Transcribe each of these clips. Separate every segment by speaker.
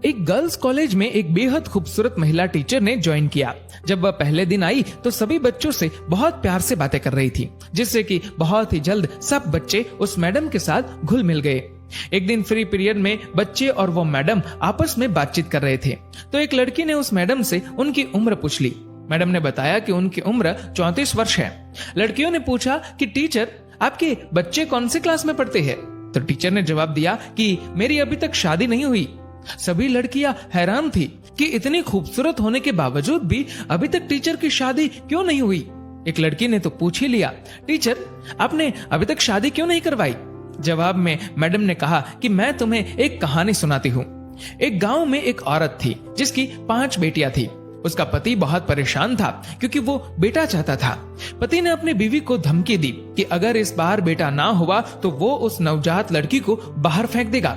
Speaker 1: एक girls college में एक बेहद खूबसूरत महिला टीचर ने ज्वाइन किया। जब वह पहले दिन आई तो सभी बच्चों से बहुत प्यार से बातें कर रही थी, जिससे कि बहुत ही जल्द सब बच्चे उस मैडम के साथ घुल मिल गए। एक दिन फ्री पीरियड में बच्चे और वो मैडम आपस में बातचीत कर रहे थे, तो एक लड़की ने उस मैडम से उनकी उम्र पूछ ली। मैडम ने बताया कि उनकी उम्र 34 वर्ष है। लड़कियों ने पूछा कि टीचर, आपके बच्चे कौन सी क्लास में पढ़ते हैं? तो टीचर ने जवाब दिया कि मेरी अभी तक शादी नहीं हुई। सभी लड़कियां हैरान थी कि इतनी खूबसूरत होने के बावजूद भी अभी तक टीचर की शादी क्यों नहीं हुई। एक लड़की ने तो पूछ ही लिया, टीचर आपने अभी तक शादी क्यों नहीं करवाई? जवाब में मैडम ने कहा कि मैं तुम्हें एक कहानी सुनाती हूँ। एक गांव में एक औरत थी जिसकी 5 बेटियां थी। उसका पति बहुत परेशान था क्योंकि वो बेटा चाहता था। पति ने अपनी बीवी को धमकी दी कि अगर इस बार बेटा ना हुआ तो वो उस नवजात लड़की को बाहर फेंक देगा।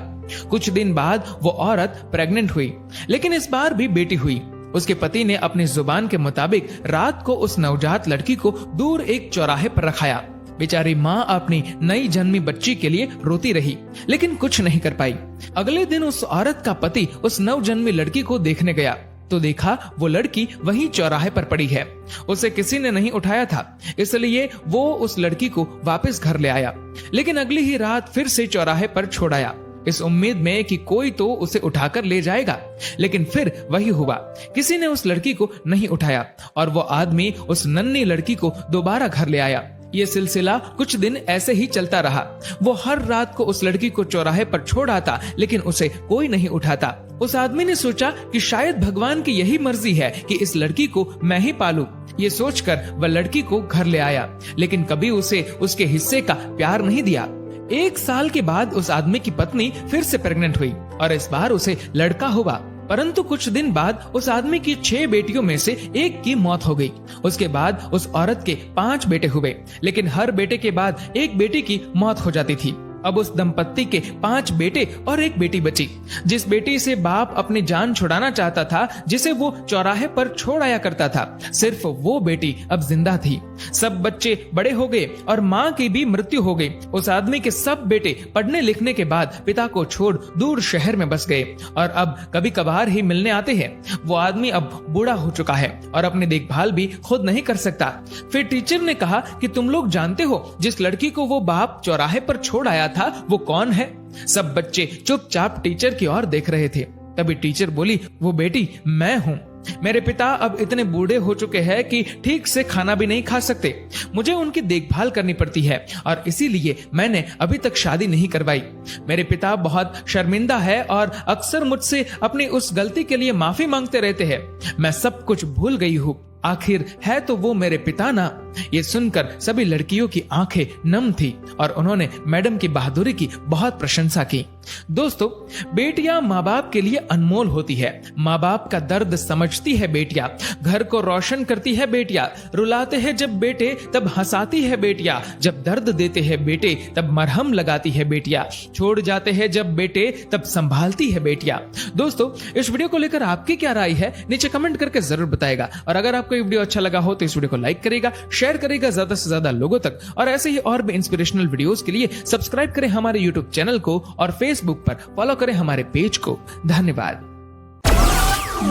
Speaker 1: कुछ दिन बाद वो औरत प्रेग्नेंट हुई, लेकिन इस बार भी बेटी हुई। उसके पति ने अपनी जुबान के मुताबिक रात को उस नवजात लड़की को दूर एक चौराहे पर रखाया। बेचारी माँ अपनी नई जन्मी बच्ची के लिए रोती रही, लेकिन कुछ नहीं कर पाई। अगले दिन उस औरत का पति उस नवजन्मी लड़की को देखने गया तो देखा वो लड़की वहीं चौराहे पर पड़ी है। उसे किसी ने नहीं उठाया था, इसलिए वो उस लड़की को वापस घर ले आया, लेकिन अगली ही रात फिर से चौराहे पर छोड़ आया, इस उम्मीद में कि कोई तो उसे उठाकर ले जाएगा। लेकिन फिर वही हुआ, किसी ने उस लड़की को नहीं उठाया और वो आदमी उस नन्ही लड़की को दोबारा घर ले आया। ये सिलसिला कुछ दिन ऐसे ही चलता रहा। वो हर रात को उस लड़की को चौराहे पर छोड़ आता, लेकिन उसे कोई नहीं उठाता। उस आदमी ने सोचा कि शायद भगवान की यही मर्जी है कि इस लड़की को मैं ही पालूं। ये सोचकर वह लड़की को घर ले आया, लेकिन कभी उसे उसके हिस्से का प्यार नहीं दिया। 1 साल के बाद उस आदमी की पत्नी फिर से प्रेग्नेंट हुई और इस बार उसे लड़का हुआ। परंतु कुछ दिन बाद उस आदमी की 6 बेटियों में से एक की मौत हो गई। उसके बाद उस औरत के 5 बेटे हुए, लेकिन हर बेटे के बाद एक बेटी की मौत हो जाती थी। अब उस दंपत्ति के 5 बेटे और एक बेटी बची। जिस बेटी से बाप अपनी जान छुड़ाना चाहता था, जिसे वो चौराहे पर छोड़ आया करता था, सिर्फ वो बेटी अब जिंदा थी। सब बच्चे बड़े हो गए और माँ की भी मृत्यु हो गई। उस आदमी के सब बेटे पढ़ने लिखने के बाद पिता को छोड़ दूर शहर में बस गए और अब कभी कभार ही मिलने आते हैं। वो आदमी अब बूढ़ा हो चुका है और अपनी देखभाल भी खुद नहीं कर सकता। फिर टीचर ने कहा कि तुम लोग जानते हो जिस लड़की को वो बाप चौराहे पर छोड़ आया था वो कौन है? सब बच्चे चुपचाप टीचर की ओर देख रहे थे। तभी टीचर बोली, वो बेटी मैं हूँ। मेरे पिता अब इतने बूढ़े हो चुके हैं कि ठीक से खाना भी नहीं खा सकते। मुझे उनकी देखभाल करनी पड़ती है और इसीलिए मैंने अभी तक शादी नहीं करवाई। मेरे पिता बहुत शर्मिंदा है और अक्सर मुझसे अपनी उस गलती के लिए माफी मांगते रहते हैं। मैं सब कुछ भूल गई हूँ। आखिर है तो वो मेरे पिता ना। ये सुनकर सभी लड़कियों की आंखें नम थी और उन्होंने मैडम की बहादुरी की बहुत प्रशंसा की। दोस्तों, बेटियां माँ बाप के लिए अनमोल होती है। माँ बाप का दर्द समझती है बेटियां, घर को रोशन करती है बेटियां। रुलाते हैं जब बेटे तब हंसाती है बेटियां, जब दर्द देते हैं बेटे तब मरहम लगाती है बेटियां, छोड़ जाते हैं जब बेटे तब संभालती है बेटियां। दोस्तों, इस वीडियो को लेकर आपकी क्या राय है नीचे कमेंट करके जरूर बताएगा। और अगर आपको ये वीडियो अच्छा लगा हो तो इस वीडियो को लाइक करेगा, शेयर करेगा ज्यादा से ज्यादा लोगों तक, और ऐसे ही और भी इंस्पिरेशनल वीडियोस के लिए सब्सक्राइब करें हमारे यूट्यूब चैनल को और फेसबुक पर फॉलो करें हमारे पेज को। धन्यवाद।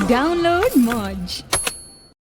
Speaker 2: डाउनलोड मौज।